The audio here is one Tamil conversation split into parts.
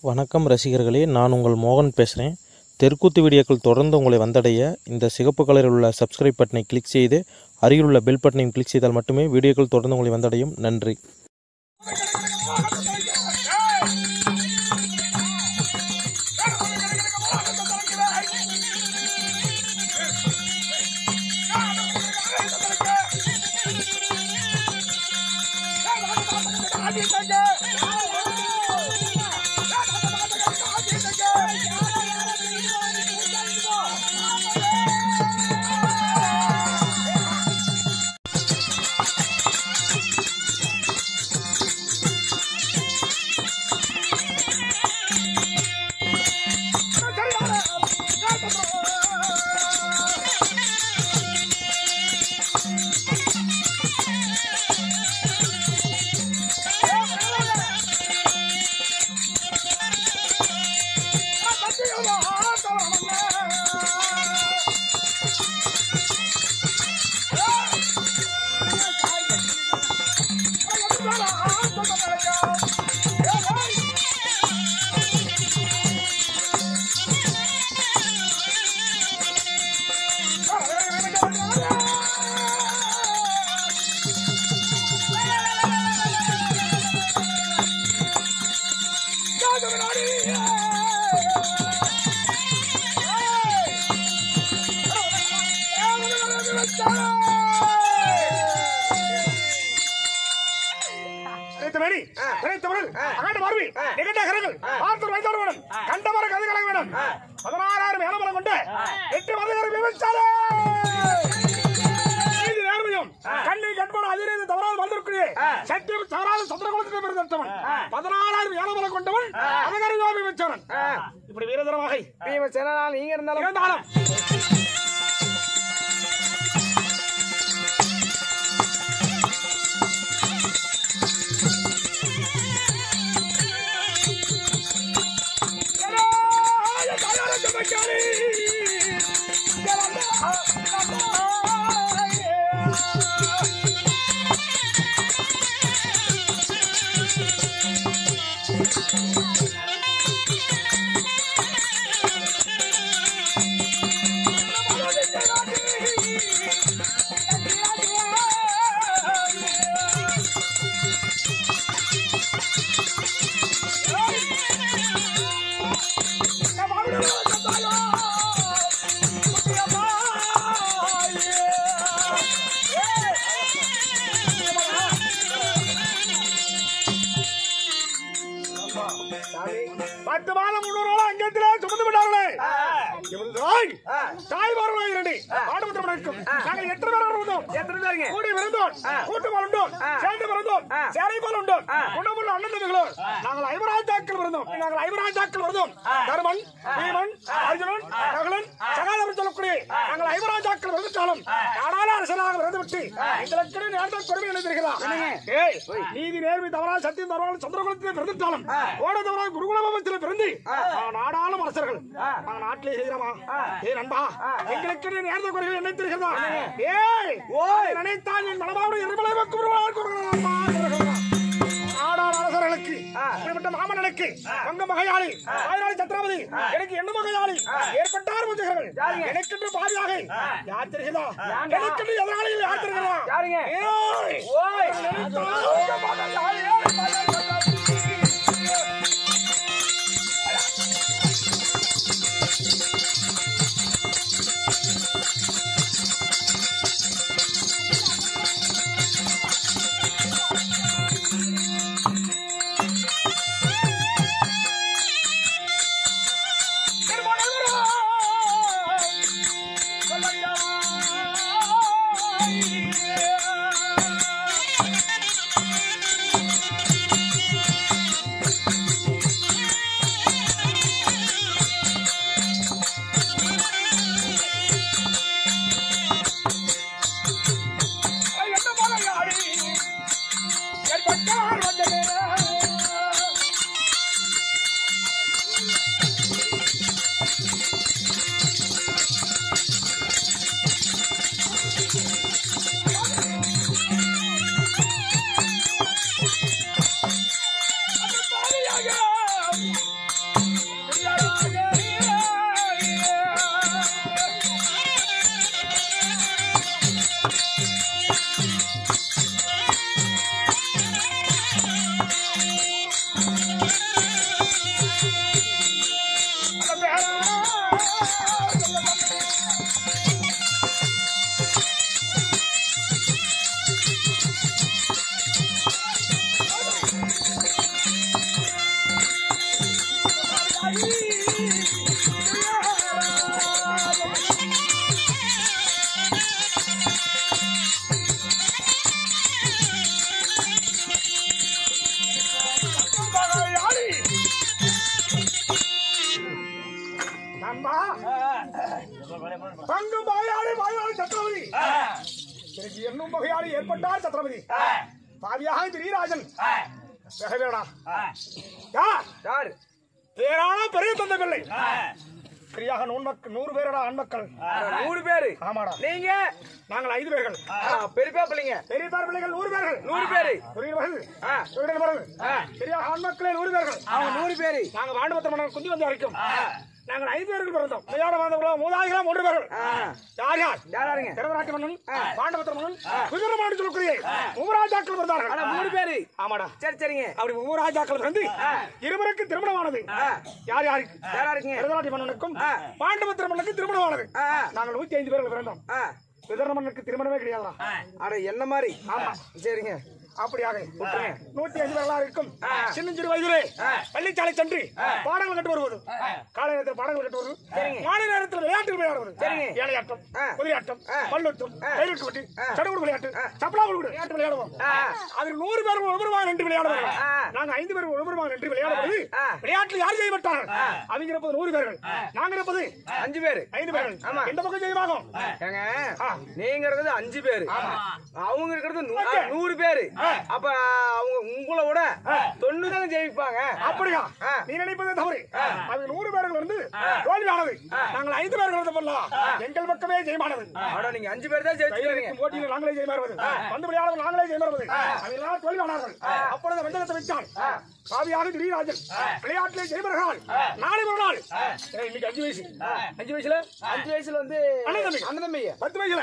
வணக்கம் ரசிகர்களே, நான் உங்கள் மோகன் பேசுகிறேன். தெருக்கூத்து வீடியோக்கள் தொடர்ந்து உங்களை வந்தடைய இந்த சிகப்பு கலரில் உள்ள சப்ஸ்கிரைப் பட்டனை கிளிக் செய்து அருகில் உள்ள பெல் பட்டனையும் கிளிக் செய்தால் மட்டுமே வீடியோக்கள் தொடர்ந்து உங்களை வந்தடையும். நன்றி. இப்படி வீரதரமாக நீங்க இருந்தாலும் நீதி நேர்மை தவறா சத்தியம் தவறான சந்திரகுலத்தில் பிறந்துட்டாலும் ஓட தவறா குருகுலத்தில் பிறந்து நாடாளும் அரசர்கள் நாங்கள் நாட்டிலே செய்கிறோமா? ஏ நண்பா, எங்களுக்கு நேர்ந்த குறைகள் என்ன தெரிகிறதா? நினைத்தால் என் மனமாவுடைய இருமலை நாடாள அரசர்களுக்கு மாமன்னனுக்கு வங்க மகையாளி ஆயிராளி சத்திரபதி எனக்கு என்ன மகையாளி ஏற்பட்டார் முஜகர்கள் எனக்கென்று பாதியாக யார் தெரிகிறதா? எனக்கென்று எதிராளிகள் யார் தெரிகிறதா? பங்கு மகையாளி வாயிலாளி சத்திரபதி எனக்கு என்னும் மகையாளி ஏற்பட்டார் சத்திரபதி பாவியாக திரீராஜன் யார் பேரான பெரிய தந்தை பிள்ளை சரியாக 100 பேரடா ஆண் மக்கள் 100 பேரு ஆமாடா நீங்க நாங்கள் 5 பேர்கள் பெரியப்பா பிள்ளைங்க பெரியதார் பிள்ளைகள் 100 பேர்கள் 100 பேரு சரியாக ஆண் மக்களே 100 பேர்கள் அவங்க 100 பேரு நாங்கள் ஆண்டு மன்னர் குந்தி வந்து அழைக்கும் நாங்கள் 5 பேர்கள் பிறந்தோம் விளையாட வந்தவங்களோ மூதாயிரம் 1 பேர்கள் யாருங்க திரவராட்டி மன்னன் பாண்டவத்திர மன்னன் குதிரமாடு சொல்லக்கூடிய மூவராஜாக்கள் பிறந்தார்கள் 100 பேரு ஆமாடா சரிங்க அப்படி மூவராஜாக்கள் பிறந்து இருவருக்கு திருமணமானது யாருக்கு திரவராட்டி மன்னனுக்கும் பாண்டவத்திர மன்னனுக்கு திருமணமானது நாங்கள் 105 பேர்கள் பிறந்தோம் விதர்ண மன்னனுக்கு திருமணமே கிடையாதா அட என்ன மாதிரி ஆமா சரிங்க அப்படியாக 105 பேர்களா இருக்கும் சின்னஞ்சிறு வயதிலே பள்ளிச்சாலை சென்று பாடங்கள் கட்டு வருவது காலை நேரத்தில் பாடங்கள் கட்டு வருவது மாலை நேரத்தில் விளையாட்டு விளையாடுவது ஏழையாட்டம் குதிரையாட்டம் பல்லுத்தம் கைவிட்டு வட்டி சடுகுடு விளையாட்டு சப்பலா விளையாட்டு விளையாடுவோம் அதில் 100 பேர் ஒவ்வொருமாக நின்று விளையாடுவாங்க நாங்க 5 பேர் ஒவ்வொருமாக நின்று விளையாடுவது விளையாட்டில் யார் செய்யப்பட்டார்கள் அவங்க இருப்பது 100 பேர்கள் நாங்க இருப்பது 5 பேரு 5 பேர்கள் எந்த பக்கம் செய்வாகும் நீங்க இருக்கிறது 5 பேரு அவங்க இருக்கிறது 100 பேரு அப்ப அவங்க உங்களை விட 90 தானே ஜெயிப்பாங்க அப்படியா நீ நினைப்பதே தவறு அது 100 பேர்கள் வந்து தோல்வியானது நாங்கள் 5 பேர்கள் பண்ணலாம் எங்கள் பக்கமே ஜெயமானது ஆனா நீங்க 5 பேர் தான் ஜெயிச்சிருக்கீங்க போட்டியில் நாங்களே ஜெயமாறுவது வந்து விளையாடுவது நாங்களே ஜெயமாறுவது அவங்களாம் தோல்வியானார்கள் அப்பொழுது வெந்தகத்தை வைத்தான் காவியாக திரீராஜன் விளையாட்டிலே ஜெயமர்கள் நாளை ஒரு நாள் இன்னைக்கு 5 வயசுல வந்து அண்ணன் தம்பி 10 வயசுல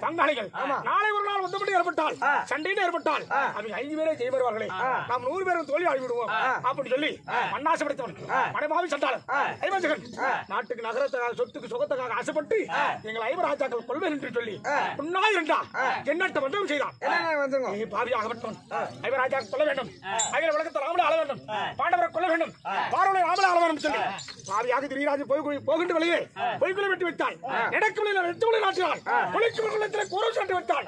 பங்காளிகள் நாளை ஒரு நாள் ஒத்தப்பட்டு ஏற்பட்டால் சண்டையில் ஏற்பட்டால் அவங்க 5 பேரே ஜெயமருவார்களே நாம் 100 பேரும் தோல்வி ஆகிவிடுவோம் அப்படின்னு சொல்லி மண்ணாசைப்படுத்தவன் மடைமாவி சண்டாளன் ஐவஞ்சகன் நாட்டுக்கு நகரத்துக்காக சொத்துக்கு சுகத்துக்காக ஆசைப்பட்டு எங்கள் ஐவராஜாக்கள் கொள்வேன் என்று சொல்லி உன்னாய் இரண்டாம் எண்ணற்ற மந்திரம் செய்தான் பாவியாகப்பட்டவன் ஐவராஜாக்கள் கொள்ள வேண்டும் அகில விளக்கத்தை ஆள வேண்டும் பாண்டவரை கொல்ல வேண்டும் பார்வனை ராமனை ஆள வேண்டும் சொல்லி பாவியாக திரீராஜன் போகின்ற வழியே பொய்க்குலை வெட்டி வைத்தான் நடக்கும் வழியில் வெட்டுமலை நாட்டினான் கொலைக்கும் குளத்தில் கோரம் சாட்டி வைத்தான்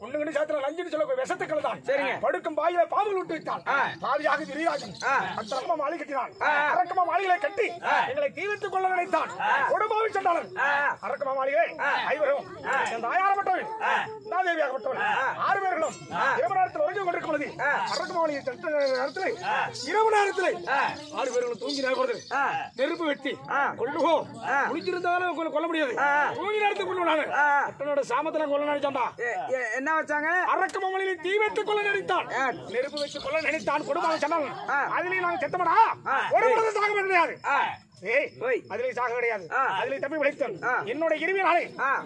ஒண்ணுங்கன்னு சாத்திர லஞ்சுன்னு சொல்ல விஷத்தை கலந்தான் படுக்கும் பாயில பாம்புகள் விட்டு வைத்தான் பாவியாக திரீராஜன் அத்தரக்கமா மாலை கட்டினான் அரக்கமா மாளிகளை கட்டி எங்களை தீவித்துக் கொள்ள நினைத்தான் கொடுமாவி சண்டாளன் அரக்கமா மாளிகை ஐவரும் தாயாரப்பட்டவன் தேவியாகப்பட்டவன் 6 பேர்களும் இரவு நேரத்தில் உறங்கி கொண்டிருக்கும் பொழுது அரக்கமா மாளிகை நேரத்தில் இரவு நேரத்தில் 6 பேர்களும் தூங்கி நேர்வது நெருப்பு வெட்டி கொள்ளுவோம் குளிச்சிருந்தாலும் கொல்ல முடியாது தூங்கி நேரத்தில் கொள்ளுவாங்க அத்தனோட சாமத்துல கொல்ல நினைச்சாண்டா என்ன வச்சாங்க அரக்கமமலிலே தீ வைத்துக் கொள்ள நினைத்தான் நெருப்பு வைத்துக் கொள்ள நினைத்தான் கொடுமாவி சொன்னாங்க அதிலே நாங்க செத்தமடா ஒரு மனதை சாக முடியாது அதிலே சாக கிடையாது அதிலே தப்பி விளைத்தன் என்னோட இருவினாலே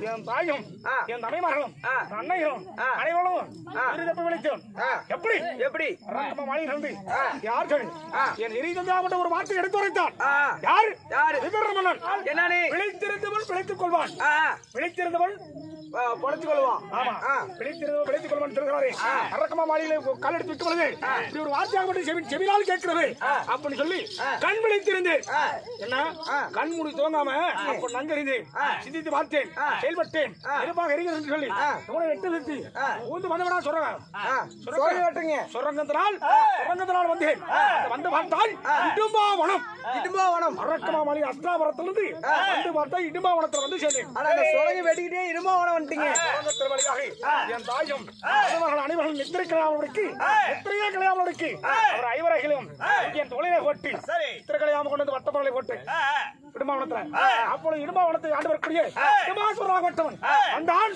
என் தாயும் என் தமைமார்களும் அன்னைகளும் அனைவரும் தப்பி விளைத்தோம் எப்படி அரக்கமா மாளிகை இருந்து யார்கள் என் எரிதந்தாகப்பட்ட ஒரு வார்த்தை எடுத்து உரைத்தான் யாரு விபரமன்னன் என்னே விளைத்திருந்தவன் பிழைத்துக் கொள்வான் விளைத்திருந்தவன் பொழைத்துக் கொள்வான் ஆமா பிழைத்துக் கொள்வான் சொல்கிறாரே அரக்கமா மாளிகையில கால் எடுத்து விட்டு பொழுது இப்படி ஒரு வார்த்தையாக மட்டும் செவிலால் கேட்கிறது அப்படின்னு சொல்லி கண் விழித்திருந்தேன் என்ன கண் மூடி தோங்காம அப்ப நன்கறிந்தேன் சிந்தித்து பார்த்தேன் செயல்பட்டேன் நெருப்பாக எரிகிறது என்று சொல்லி உங்களை வெட்டு நிறுத்தி ஊந்து வந்தவனா சுரங்கத்தினால் வந்தேன் வந்து பார்த்தால் இடும்பாவனம் அரக்கமா மாளிகை அஸ்தாபுரத்திலிருந்து வந்து பார்த்தா இடும்பாவனத்தில் வந்து சேர்ந்தேன் வெட்டிக்கிட்டே இடும்பாவனம் வந்துட்டீங்க என் தாயும் அனைவரும் நித்திரை கலையாமலுக்கு அவர் ஐவரைகளும் என் தொழிலை போட்டு நித்திரை கலையாம கொண்டு வந்து வட்டப்படலை போட்டு இடும்பாவனத்துல அப்பொழுது இடும்பாவனத்தை ஆண்டு வரக்கூடிய இடும்பாசுராகப்பட்டவன் வந்தான்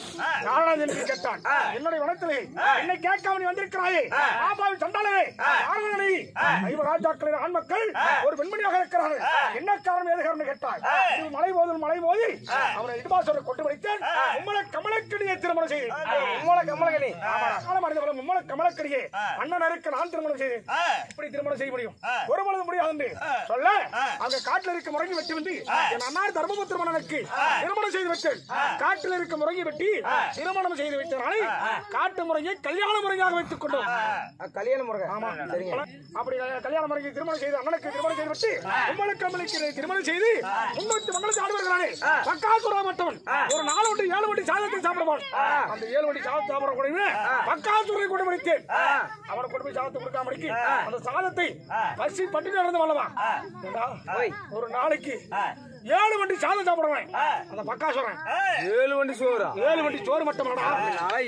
யாராவது என்று கேட்டான் என்னுடைய வனத்திலே என்னை கேட்காம நீ வந்திருக்கிறாயே ஆபாவி சண்டாளரே ஐவராஜாக்களின் ஆண் மக்கள் ஒரு பெண்மணியாக இருக்கிறார்கள் என்ன காரணம் ஏது காரணம் கேட்டார் மலை மோதி அவனை இடும்பாசுரை கொண்டு வைத்தேன் கமலக்கடியை திருமணம் செய்து கமலக்கடியை அண்ணனருக்கு நான் திருமணம் செய்தேன் இப்படி திருமணம் செய்ய முடியும் ஒரு பொழுது முடியாது என்று சொல்ல அங்க காட்டில் இருக்க முறையை வெட்டி வந்து என் அண்ணார் தர்மபுத்திர மன்னனுக்கு திருமணம் செய்து வைத்தேன் காட்டில் இருக்க முறையை வெட்டி திருமணம் செய்து வைத்தனாலே காட்டு முறையை கல்யாண முறையாக வைத்துக் கொண்டோம் கல்யாண முறை ஆமா அப்படி கல்யாண முறைக்கு திருமணம் செய்து அண்ணனுக்கு திருமணம் செய்து விட்டு உங்களுக்கு நம்மளுக்கு திருமணம் செய்து முன்னூத்தி மங்களுக்கு ஆடு வருகிறானே பக்காசுரா மட்டவன் ஒரு 4 வண்டி 7 வண்டி சாதத்தை சாப்பிடுவான். அந்த 7 வண்டி சாதத்தை சாப்பிட கூட பக்காசுரை கொண்டு முடித்தேன். அவனை கொண்டு போய் சாதத்தை கொடுக்காம அந்த சாதத்தை பசி பட்டு நடந்து வரலவா ஒரு நாளைக்கு 7 வண்டி சாதம் சாப்பிடுவேன். அந்த பக்காசுரன் 7 வண்டி சோறா? 7 வண்டி சோறு மட்டும்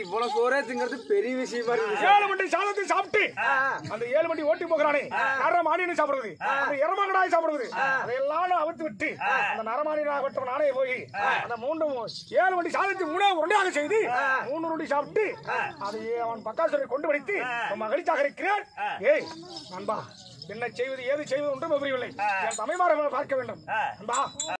இவ்வளவு சோறே திங்கிறது பெரிய விஷயமா இருக்கு. 7 வண்டி சாதத்தை சாப்பிட்டு அந்த 7 வண்டி ஓட்டி போகிறானே நரமானியனை சாப்பிடுவது, அந்த எரமகடாய் சாப்பிடுவது, அதையெல்லாம் அவுத்து விட்டு அந்த நரமானியனாகட்டும் நானே போய் அந்த 7 வண்டி சாதத்தை 3 உருண்டையாக செய்து 3 உருண்டி சாப்பிட்டு அதையே அவன் பக்காசுரை கொண்டு படித்து மகிழ்ச்சியாக இருக்கிறார். ஏய் நண்பா, என்ன செய்வது ஏது செய்வது ஒன்றும் புரியவில்லை. என் தமிழ்மாரை பார்க்க வேண்டும் நண்பா.